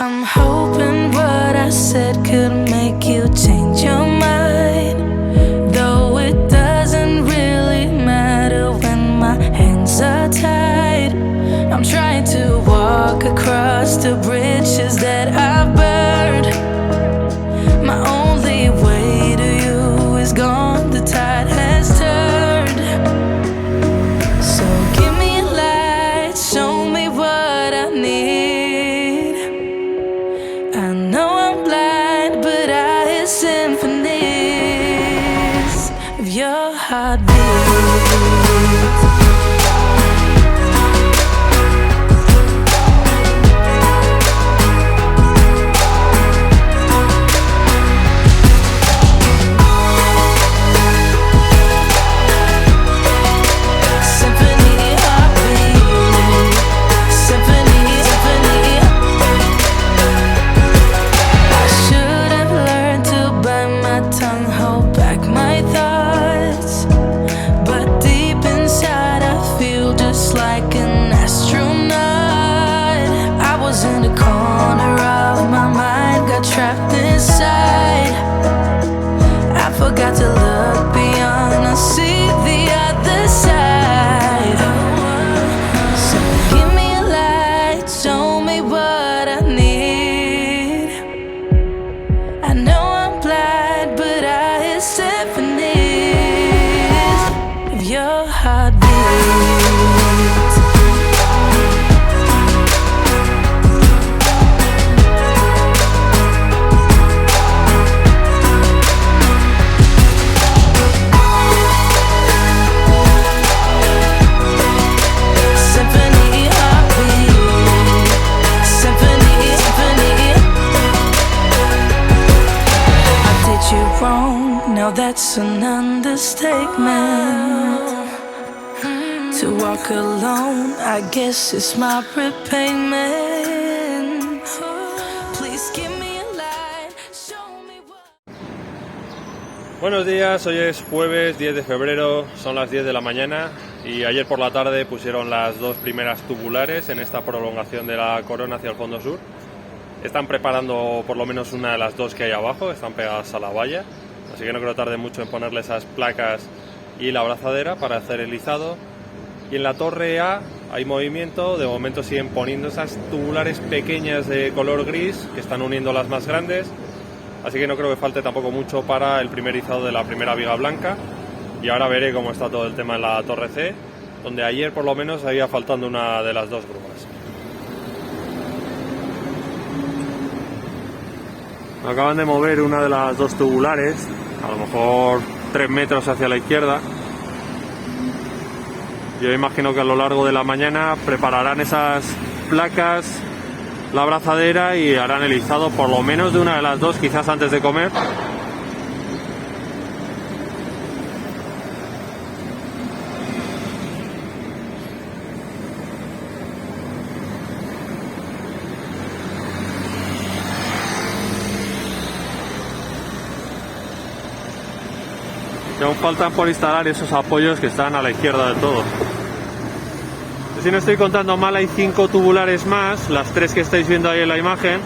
I'm hoping what I said could make you change your mind, though it doesn't really matter when my hands are tied. I'm trying to walk across the bridges that I've burned. My only way to you is gone, the tide has turned. So give me a light, show me what I need. I know I'm blind, but I hear symphonies of your heartbeat. Trapped inside, I forgot to look beyond and see the other side. So give me a light, show me what I need. I know I'm blind, but I hear symphonies of your heartbeat. Now that's an understatement. To walk alone, I guess it's my repayment. Please give me a light, show me what... Buenos días, hoy es jueves 10 de febrero, son las 10 de la mañana y ayer por la tarde pusieron las dos primeras tubulares en esta prolongación de la Corona hacia el fondo sur. Están preparando por lo menos una de las dos que hay abajo, están pegadas a la valla. Así que no creo que tarde mucho en ponerle esas placas y la abrazadera para hacer el izado. Y en la torre A hay movimiento, de momento siguen poniendo esas tubulares pequeñas de color gris que están uniendo las más grandes. Así que no creo que falte tampoco mucho para el primer izado de la primera viga blanca. Y ahora veré cómo está todo el tema en la torre C, donde ayer por lo menos había faltando una de las dos grúas. Acaban de mover una de las dos tubulares, a lo mejor 3 metros hacia la izquierda. Yo imagino que a lo largo de la mañana prepararán esas placas, la abrazadera y harán el izado por lo menos de una de las dos, quizás antes de comer. Y aún faltan por instalar esos apoyos que están a la izquierda del todo. Si no estoy contando mal, hay 5 tubulares más, las 3 que estáis viendo ahí en la imagen.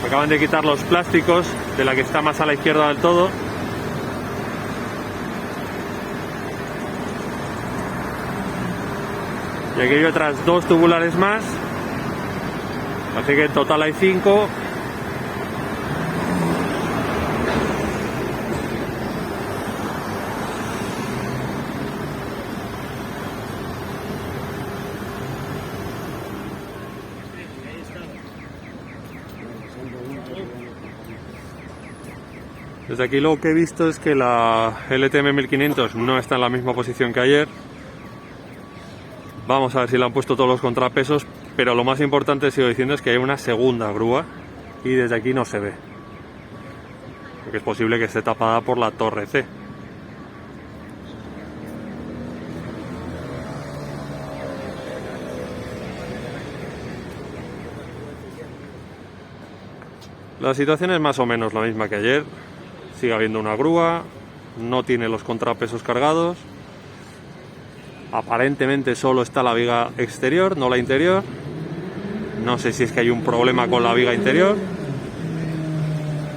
Acaban de quitar los plásticos de la que está más a la izquierda del todo. Y aquí hay otras 2 tubulares más. Así que en total hay 5. Desde aquí lo que he visto es que la LTM 1500 no está en la misma posición que ayer. Vamos a ver si le han puesto todos los contrapesos, pero lo más importante, sigo diciendo, es que hay una segunda grúa y desde aquí no se ve, porque es posible que esté tapada por la torre C. La situación es más o menos la misma que ayer. Sigue habiendo una grúa, no tiene los contrapesos cargados Aparentemente solo está la viga exterior, no la interior. No sé si es que hay un problema con la viga interior.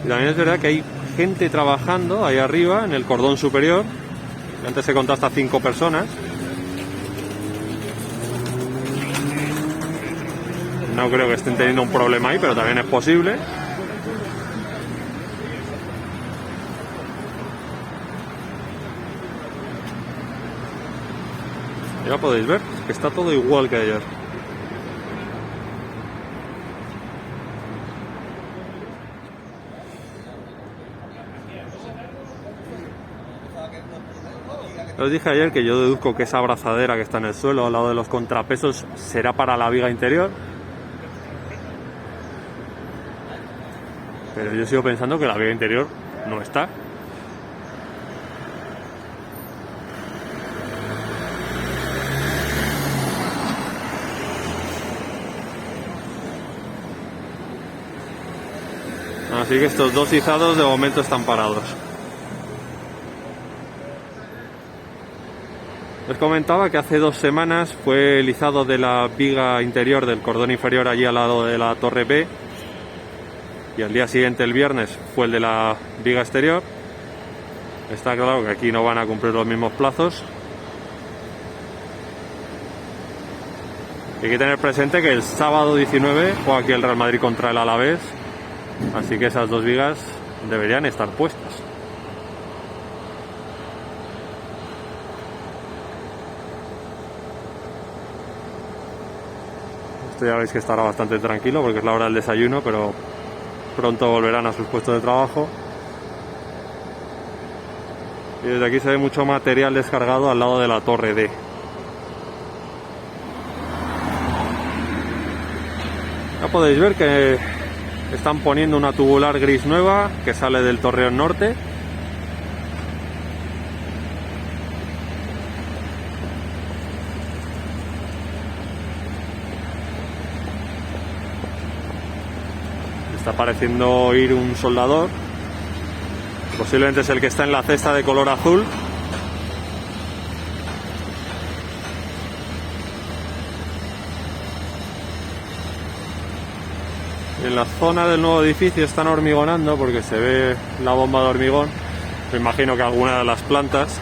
Y también es verdad que hay gente trabajando ahí arriba en el cordón superior. Antes se contó hasta 5 personas. No creo que estén teniendo un problema ahí, pero también es posible. Ya podéis ver que está todo igual que ayer. Os dije ayer que yo deduzco que esa abrazadera que está en el suelo al lado de los contrapesos será para la viga interior. Pero yo sigo pensando que la viga interior no está. Así que estos dos izados de momento están parados. Les comentaba que hace 2 semanas fue el izado de la viga interior del cordón inferior allí al lado de la torre B. Y al día siguiente, el viernes, fue el de la viga exterior. Está claro que aquí no van a cumplir los mismos plazos. Hay que tener presente que el sábado 19 juega aquí el Real Madrid contra el Alavés. Así que esas 2 vigas deberían estar puestas. Esto ya veis que estará bastante tranquilo porque es la hora del desayuno, pero pronto volverán a sus puestos de trabajo. Y desde aquí se ve mucho material descargado al lado de la torre D. Ya podéis ver que están poniendo una tubular gris nueva que sale del Torreón Norte. Está pareciendo ir un soldador. Posiblemente es el que está en la cesta de color azul. En la zona del nuevo edificio están hormigonando porque se ve la bomba de hormigón. Me imagino que alguna de las plantas.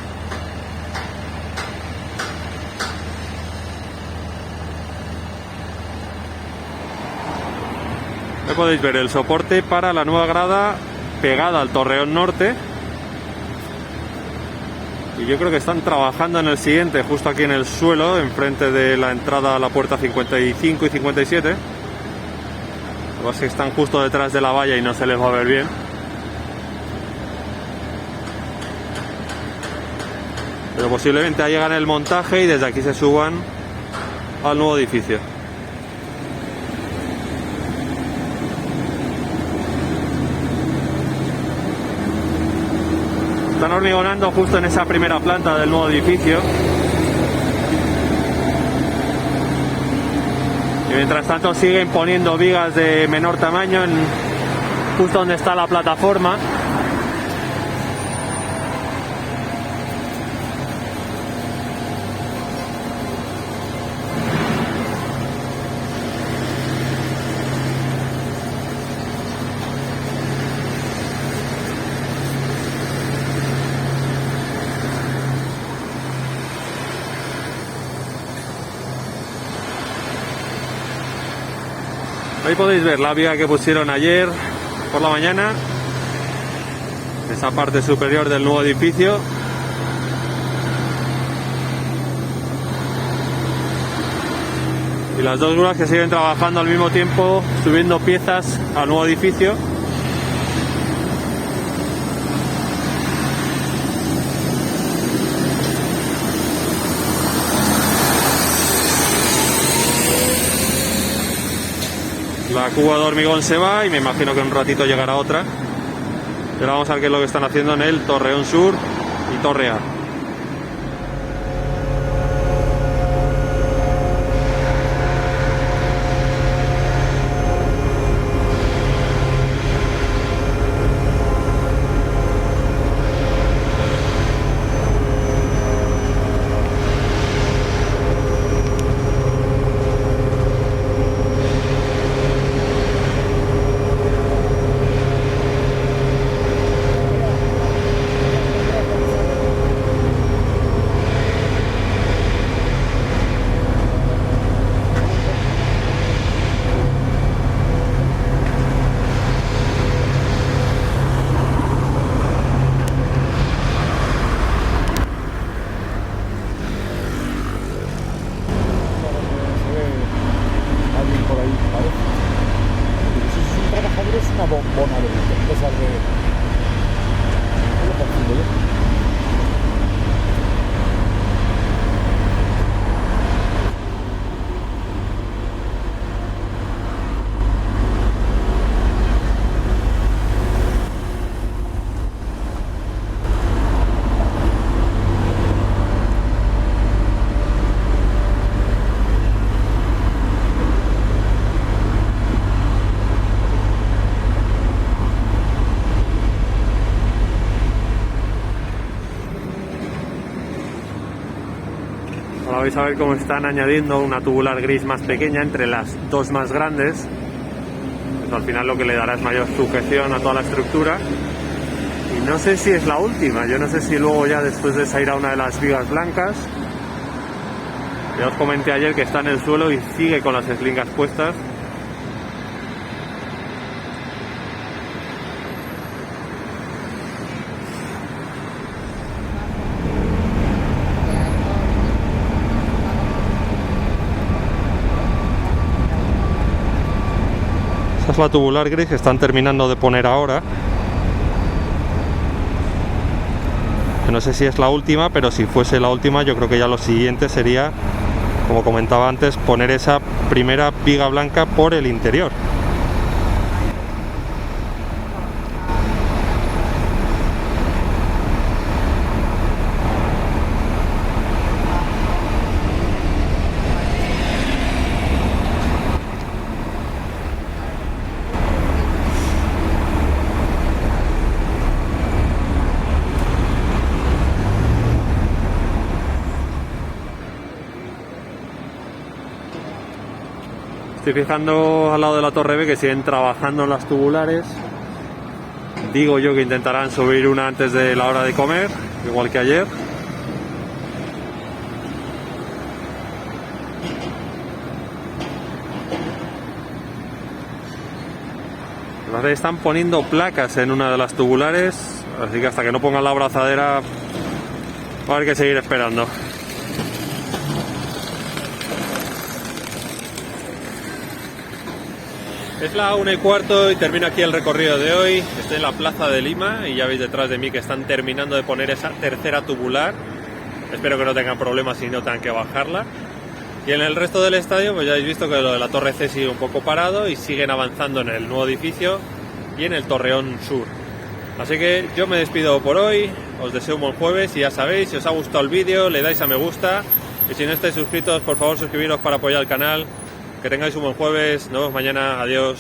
Ahí podéis ver el soporte para la nueva grada pegada al Torreón Norte. Y yo creo que están trabajando en el siguiente, justo aquí en el suelo, enfrente de la entrada a la puerta 55 y 57. Lo que pasa es que están justo detrás de la valla y no se les va a ver bien. Pero posiblemente ahí hagan el montaje y desde aquí se suban al nuevo edificio. Están hormigonando justo en esa primera planta del nuevo edificio. Y mientras tanto siguen poniendo vigas de menor tamaño justo donde está la plataforma. Ahí podéis ver la viga que pusieron ayer por la mañana, esa parte superior del nuevo edificio. Y las 2 grúas que siguen trabajando al mismo tiempo, subiendo piezas al nuevo edificio. La cuba de hormigón se va y me imagino que en un ratito llegará otra. Pero vamos a ver qué es lo que están haciendo en el Torreón Sur y Torre A. Ahora vais a ver cómo están añadiendo una tubular gris más pequeña entre las dos más grandes. Esto al final lo que le dará es mayor sujeción a toda la estructura. Y no sé si es la última, yo no sé si luego ya después de esa irá una de las vigas blancas. Ya os comenté ayer que está en el suelo y sigue con las eslingas puestas. Esa es la tubular gris que están terminando de poner ahora. No sé si es la última, pero si fuese la última, yo creo que ya lo siguiente sería, como comentaba antes, poner esa primera viga blanca por el interior. Estoy fijando al lado de la torre B que siguen trabajando en las tubulares. Digo yo que intentarán subir una antes de la hora de comer, igual que ayer. Están poniendo placas en una de las tubulares, así que hasta que no pongan la abrazadera va a haber que seguir esperando. Es la 1:15 y termino aquí el recorrido de hoy. Estoy en la plaza de Lima y ya veis detrás de mí que están terminando de poner esa tercera tubular. Espero que no tengan problemas y no tengan que bajarla. Y en el resto del estadio pues ya habéis visto que lo de la Torre C sigue un poco parado y siguen avanzando en el nuevo edificio y en el Torreón Sur. Así que yo me despido por hoy, os deseo un buen jueves y ya sabéis, si os ha gustado el vídeo le dais a me gusta y si no estáis suscritos por favor suscribiros para apoyar el canal. Que tengáis un buen jueves, nos vemos mañana, adiós.